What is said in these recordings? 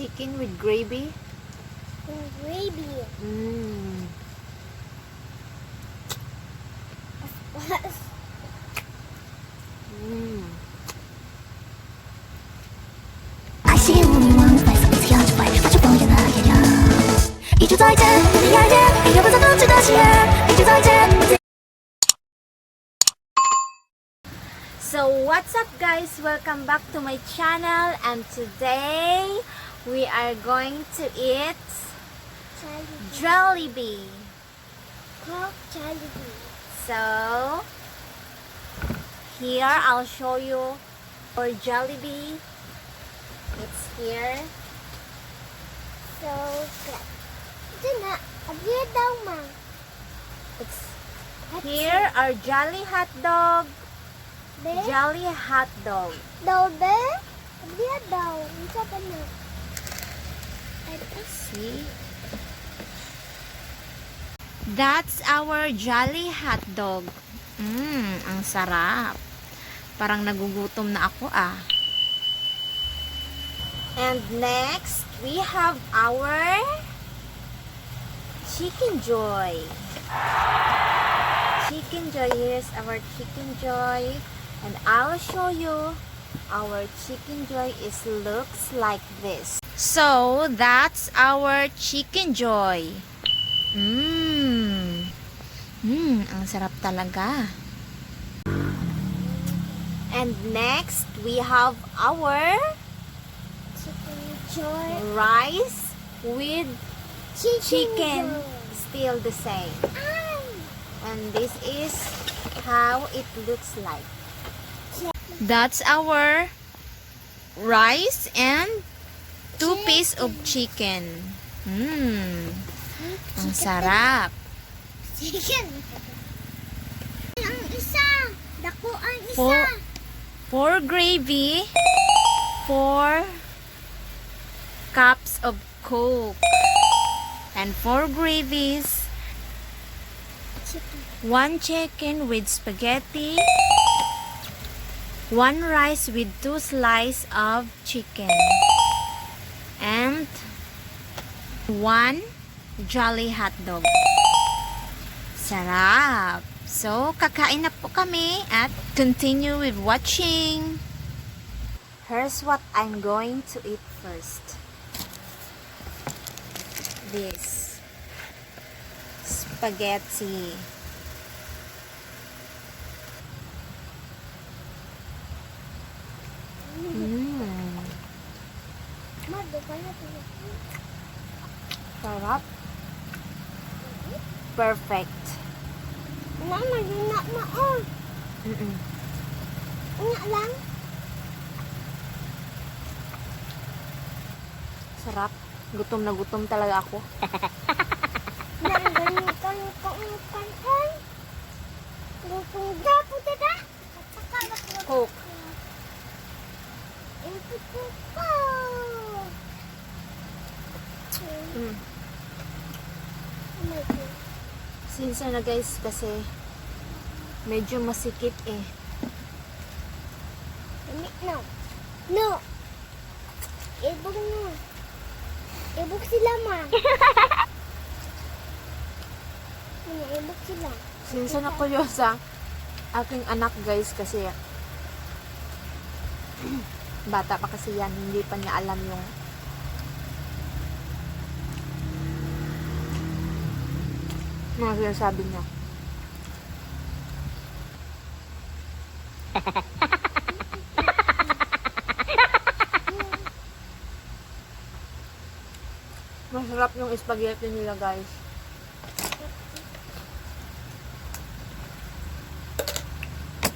chicken with gravy. Gravy. Mmm. Mmm. I see you only one place，每次要去摆，把酒放眼那眼呀。一句再见，你爱恋，你要不再能值得喜悦。一句再见。So what's up guys, welcome back to my channel, and today we are going to eat JOLLIBEE. Pork JOLLIBEE. So here I'll show you our JOLLIBEE. It's here. So good. Ito na. Abiyad daw, ma. It's here our Jolly hot dog. Be? Jolly hot dog. Daw, be? Abiyad daw. Isa pa na. See? That's our Jolly hot dog. Ang sarap. Parang nagugutom na ako ah. And next, we have our Chicken Joy. Chicken Joy, here's our Chicken Joy. And I'll show you our Chicken Joy looks like this. So, that's our Chicken Joy. Ang sarap talaga. And next, we have our Chicken Joy. rice with chicken. Joy. Still the same. Ay! And this is how it looks like. That's our rice and 2 pieces of chicken. Ang sarap. Chicken. Ang isa. Dako ang isa. For gravy, 4 cups of Coke. And 4 gravies, Chicken. 1 chicken with spaghetti, 1 rice with 2 slices of chicken, and 1 Jolly hot dog. Sarap! So, kakain na po kami at continue with watching. Here's what I'm going to eat first. This spaghetti. Sarap. Perfect. Mama, na maon. Nga lang. Sarap. Gutom na gutom talaga ako. Nangganitan ko ang kanon. Lutong da po da. Coke. Ito po. Oh my God. Sinsa na guys kasi medyo masikip eh. No. No. Ibog no. Ibog sila ma. Ibog sila. Sinsa na kuyo sa aking anak guys kasi bata pa kasi yan, hindi pa niya alam yung mga sinasabi niya. Masarap yung spaghetti nila guys.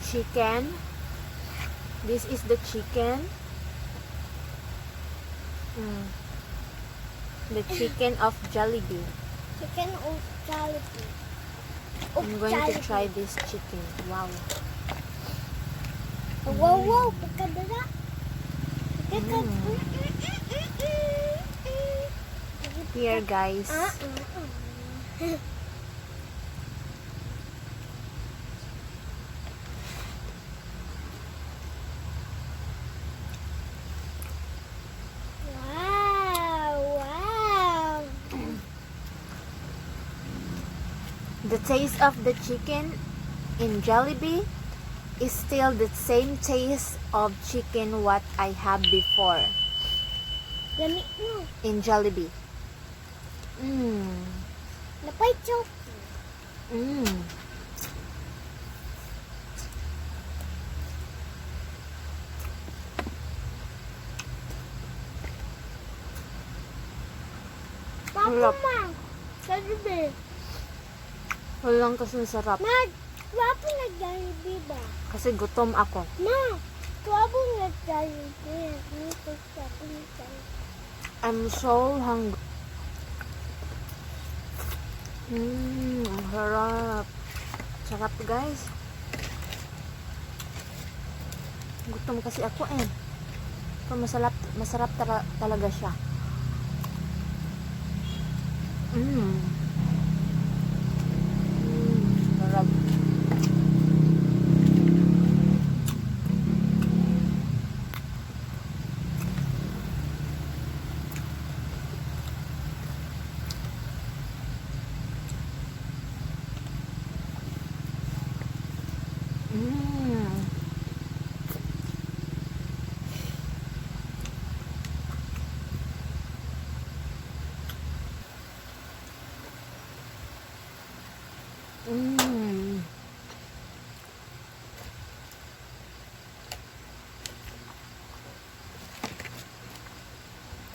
Chicken. This is the chicken. The chicken of JOLLIBEE. Chicken of JOLLIBEE. I'm going to try this chicken. Wow. Wow, wow. Pagkadala. Here guys. Wow. the taste of the chicken in Jollibee is still the same taste of chicken what I have before Lami mo. in Jollibee. Napay choke. Papa Sarap. ma. Jollibee. Walang kasing sarap. Ma, wapo nag-Jollibee ba? Kasi gutom ako. Ma, wapo nag-Jollibee. Dito sa pinsan. I'm so hungry. Ang sarap. Sarap guys. Gutom kasi ako eh. Pero masarap talaga siya. Sarap.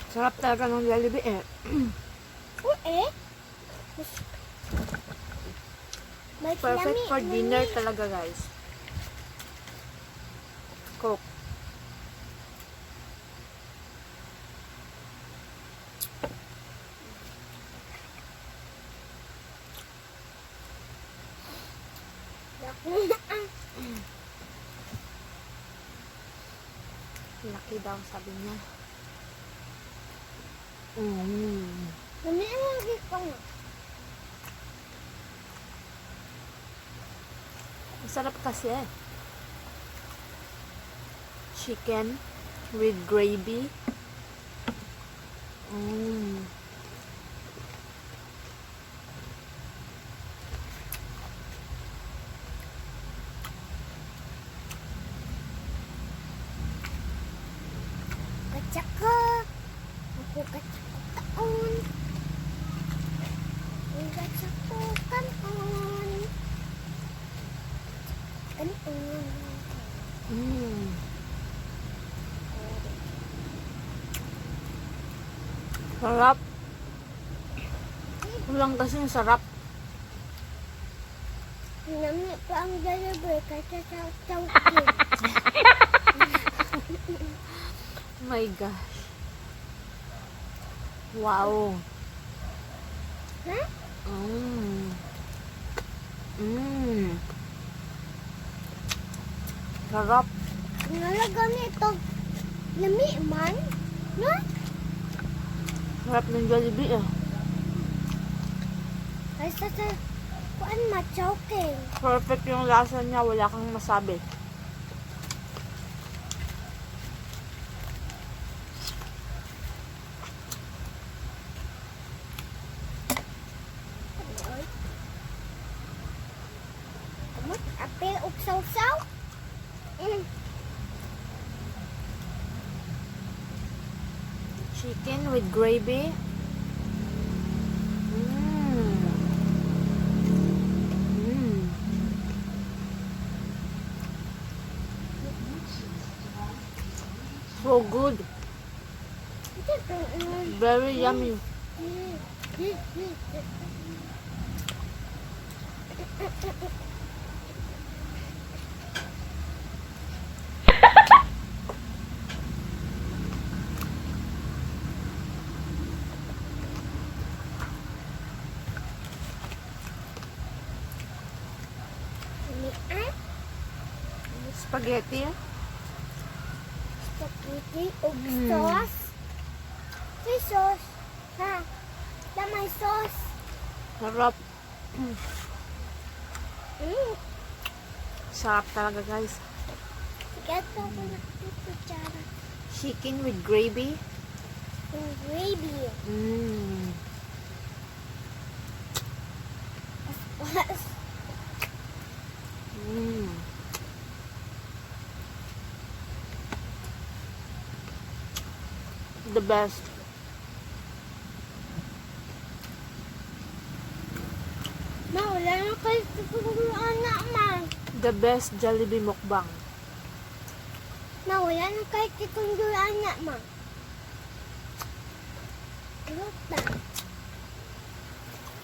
Sarap talaga ng Jollibee eh. May Perfect lami, for lami. dinner talaga guys. Coke. Laki daw sabi niya. Lami ang lagi ko nga. Masarap kasi eh. Chicken with gravy. Katsaka. Ako katsako taon. Ang katsako kanon. Kanon. Sarap. Walang kasing sarap. Lami pa ang Jollibee kasi chow My gosh. Wow. Ha? Sarap. Nalaga nito. Lami man. No? Sarap ng Jollibee eh. Ay sa kuan ma-choking. Perfect yung lasa niya. Wala kang masabi. Kamot apel ug saw-saw. Chicken with gravy. So good. Very yummy. Spaghetti. Spaghetti ug sauce. May sauce. Ha? May sauce. Sarap. Sarap talaga guys. Gato ko na kutsara. Chicken with gravy. Yung gravy. Mm. The best. Ma, wala na kayo tuturuan na, ma. The best Jollibee mukbang. Ma, wala na kayo tuturuan na, ma. Ano ba?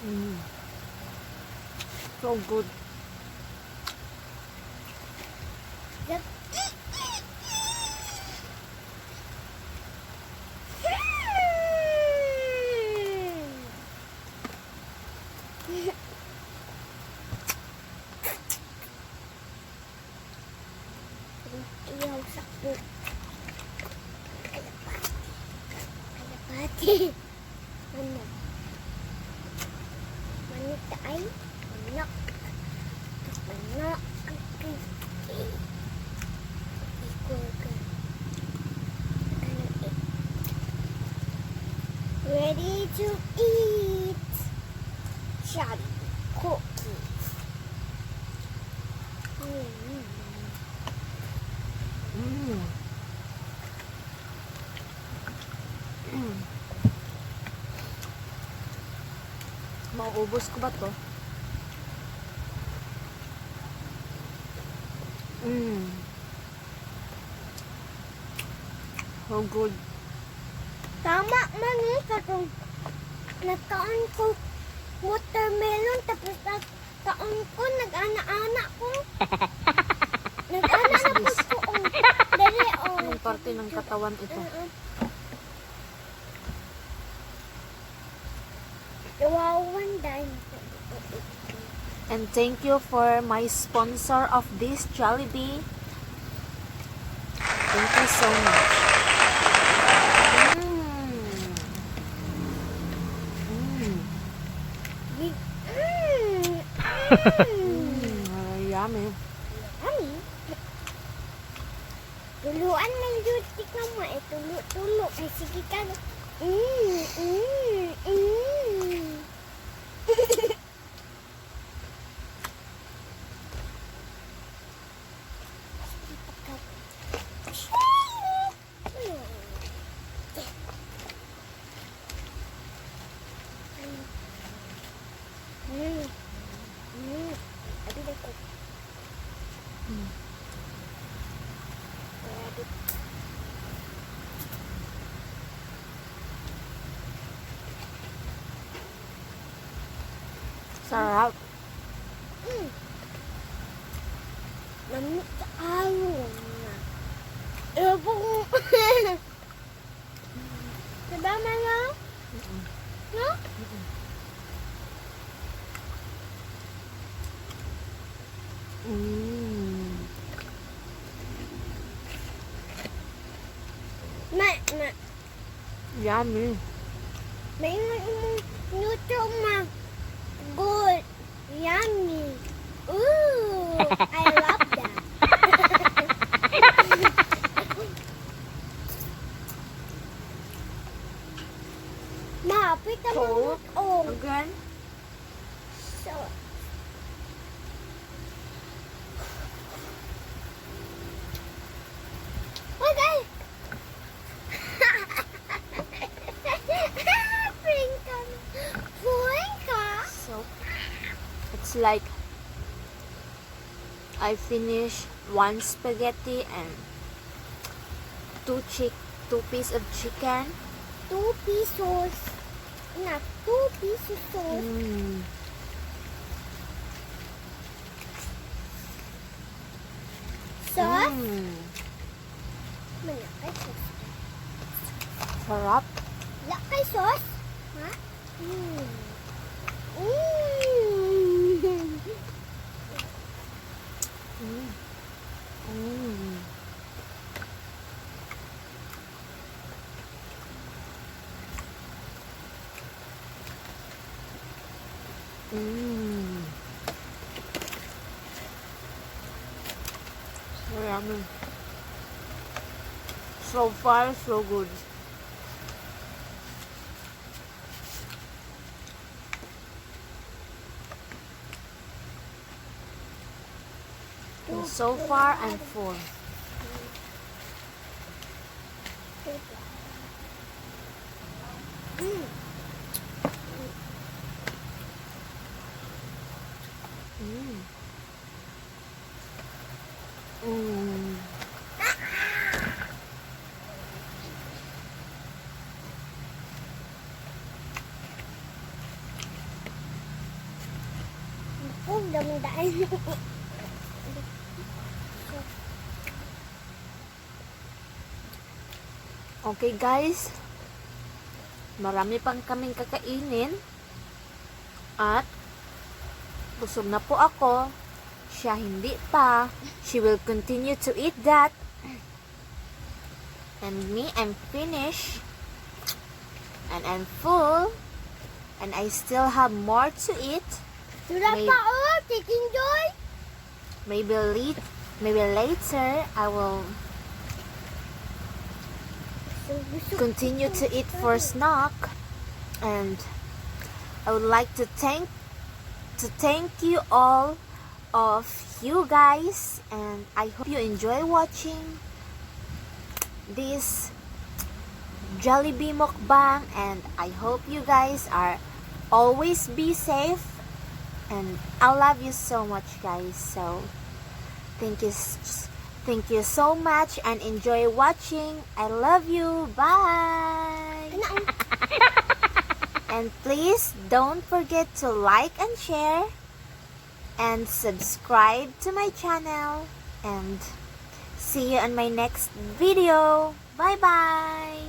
Mm. So good. Iyaw sa po. Kalapati. Ano? Manok ay? Manok. Manok. Ready to eat. Jollibee cookies. Mm. Mm. Mauubos ko ba to? Mm. So good. Tama man eh. Katong nagkaon ko watermelon tapos nagkaon ko nag-ana-ana ko. Nag-ana na po ko. Dali oh. Anong parte ng katawan ito? Wawan dahil. And thank you for my sponsor of this Jollibee. Thank you so much. Yummy. Ani? Tuluan ng dutik na mo. Tulo. Ay, sige ka. Sarap. Lamig sa ayaw na. Ewan ko. Diba, Mama? No? Ma. Yummy. May nuto, ma. Good. Yummy. Ooh. I love that. Ma, pita mo. Oh. Again? So. Okay. So, it's like I finish one spaghetti and two piece of chicken. 2 pesos. Not 2 pesos. Sauce? Malakay sauce. Sarap. Malakay sauce? Ha? So yummy. So far, so good. so far I'm full. Dami-dami. Okay guys, marami pang kaming kakainin at busog na po ako. Siya hindi pa. She will continue to eat that. And me, I'm finished. And I'm full. And I still have more to eat. Sudah May- pa oh, Chicken Joy. Maybe later I will continue to eat for snack. And I would like to thank you all of you guys, and I hope you enjoy watching this Jollibee mukbang, and I hope you guys are always be safe, and I love you so much guys. So thank you so much and enjoy watching. I love you. Bye. And please don't forget to like and share and subscribe to my channel, and see you on my next video. Bye bye.